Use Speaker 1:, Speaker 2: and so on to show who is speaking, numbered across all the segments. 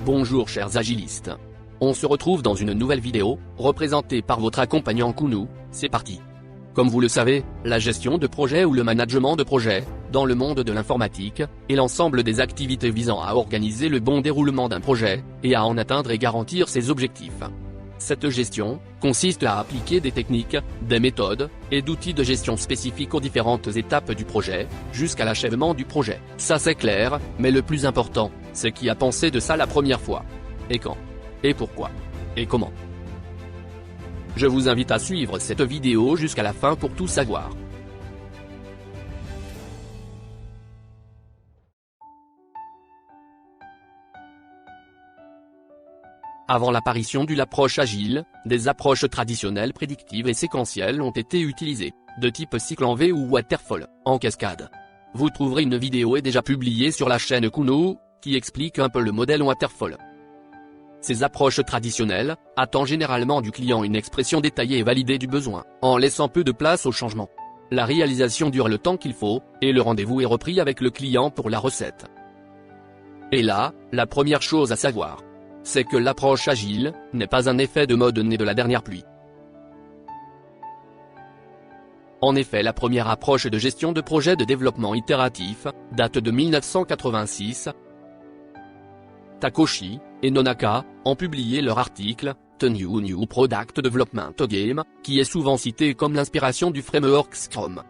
Speaker 1: Bonjour chers agilistes. On se retrouve dans une nouvelle vidéo, représentée par votre accompagnant Kounou, c'est parti. Comme vous le savez, la gestion de projet ou le management de projet, dans le monde de l'informatique, est l'ensemble des activités visant à organiser le bon déroulement d'un projet, et à en atteindre et garantir ses objectifs. Cette gestion consiste à appliquer des techniques, des méthodes, et d'outils de gestion spécifiques aux différentes étapes du projet, jusqu'à l'achèvement du projet. Ça c'est clair, mais le plus important, c'est qui a pensé de ça la première fois. Et quand. Et pourquoi. Et comment. Je vous invite à suivre cette vidéo jusqu'à la fin pour tout savoir. Avant l'apparition de l'approche agile, des approches traditionnelles prédictives et séquentielles ont été utilisées, de type cycle en V ou waterfall, en cascade. Vous trouverez une vidéo est déjà publiée sur la chaîne Kounou, qui explique un peu le modèle waterfall. Ces approches traditionnelles attendent généralement du client une expression détaillée et validée du besoin, en laissant peu de place au changement. La réalisation dure le temps qu'il faut, et le rendez-vous est repris avec le client pour la recette. Et là, la première chose à savoir, c'est que l'approche agile n'est pas un effet de mode né de la dernière pluie. En effet, la première approche de gestion de projet de développement itératif date de 1986. Takoshi et Nonaka ont publié leur article « The New Product Development Game », qui est souvent cité comme l'inspiration du framework Scrum.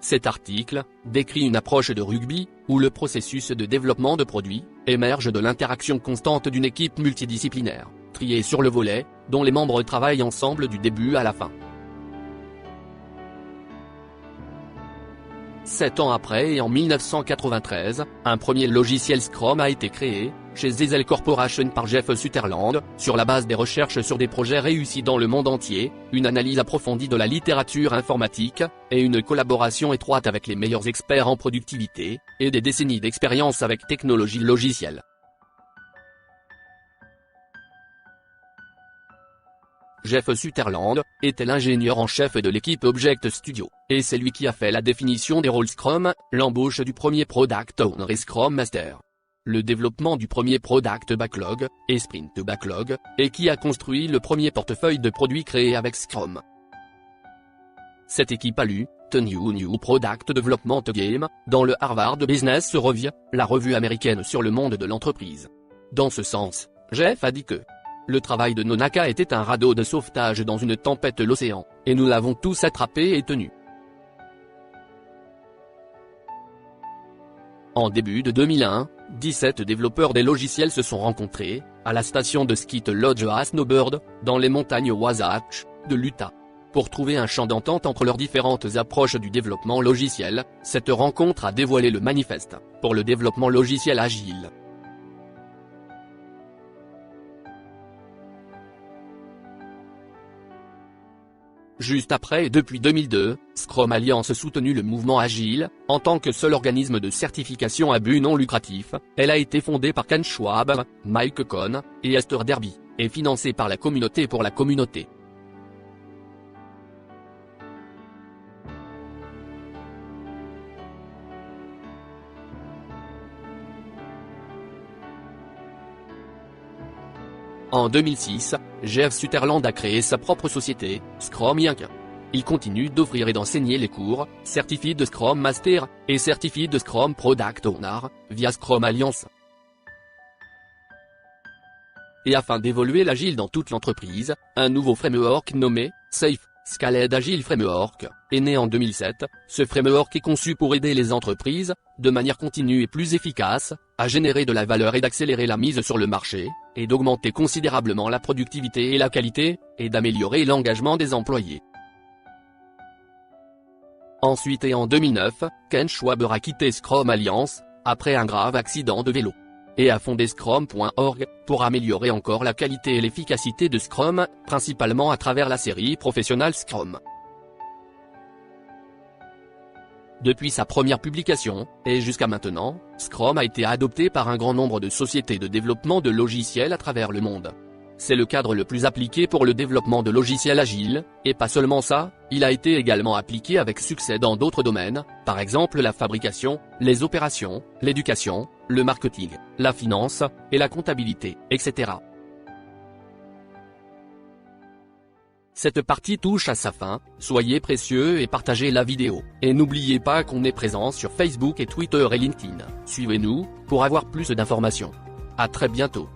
Speaker 1: Cet article décrit une approche de rugby, où le processus de développement de produits émerge de l'interaction constante d'une équipe multidisciplinaire, triée sur le volet, dont les membres travaillent ensemble du début à la fin. 7 ans après et en 1993, un premier logiciel Scrum a été créé, chez Zesel Corporation par Jeff Sutherland, sur la base des recherches sur des projets réussis dans le monde entier, une analyse approfondie de la littérature informatique, et une collaboration étroite avec les meilleurs experts en productivité, et des décennies d'expérience avec technologie logicielle. Jeff Sutherland était l'ingénieur en chef de l'équipe Object Studio, et c'est lui qui a fait la définition des rôles Scrum, l'embauche du premier Product Owner et Scrum Master, le développement du premier Product Backlog, et Sprint Backlog, et qui a construit le premier portefeuille de produits créé avec Scrum. Cette équipe a lu « The New Product Development Game » dans le Harvard Business Review, la revue américaine sur le monde de l'entreprise. Dans ce sens, Jeff a dit que le travail de Nonaka était un radeau de sauvetage dans une tempête de l'océan, et nous l'avons tous attrapé et tenu. En début de 2001, 17 développeurs des logiciels se sont rencontrés, à la station de ski Lodge à Snowbird, dans les montagnes Wasatch, de l'Utah. Pour trouver un champ d'entente entre leurs différentes approches du développement logiciel, cette rencontre a dévoilé le manifeste pour le développement logiciel agile. Juste après et depuis 2002, Scrum Alliance a soutenu le mouvement agile, en tant que seul organisme de certification à but non lucratif. Elle a été fondée par Ken Schwab, Mike Cohn, et Esther Derby, et financée par la communauté pour la communauté. En 2006, Jeff Sutherland a créé sa propre société, Scrum Inc. Il continue d'offrir et d'enseigner les cours, certifiés de Scrum Master, et certifiés de Scrum Product Owner, via Scrum Alliance. Et afin d'évoluer l'agile dans toute l'entreprise, un nouveau framework nommé Safe, Scaled Agile Framework est né en 2007. Ce framework est conçu pour aider les entreprises, de manière continue et plus efficace, à générer de la valeur et d'accélérer la mise sur le marché, et d'augmenter considérablement la productivité et la qualité, et d'améliorer l'engagement des employés. Ensuite et en 2009, Ken Schwab a quitté Scrum Alliance, après un grave accident de vélo, et a fondé Scrum.org, pour améliorer encore la qualité et l'efficacité de Scrum, principalement à travers la série Professional Scrum. Depuis sa première publication, et jusqu'à maintenant, Scrum a été adopté par un grand nombre de sociétés de développement de logiciels à travers le monde. c'est le cadre le plus appliqué pour le développement de logiciels agiles, et pas seulement ça, il a été également appliqué avec succès dans d'autres domaines, par exemple la fabrication, les opérations, l'éducation, le marketing, la finance, et la comptabilité, etc. Cette partie touche à sa fin, soyez précieux et partagez la vidéo. Et n'oubliez pas qu'on est présent sur Facebook et Twitter et LinkedIn. Suivez-nous, pour avoir plus d'informations. À très bientôt.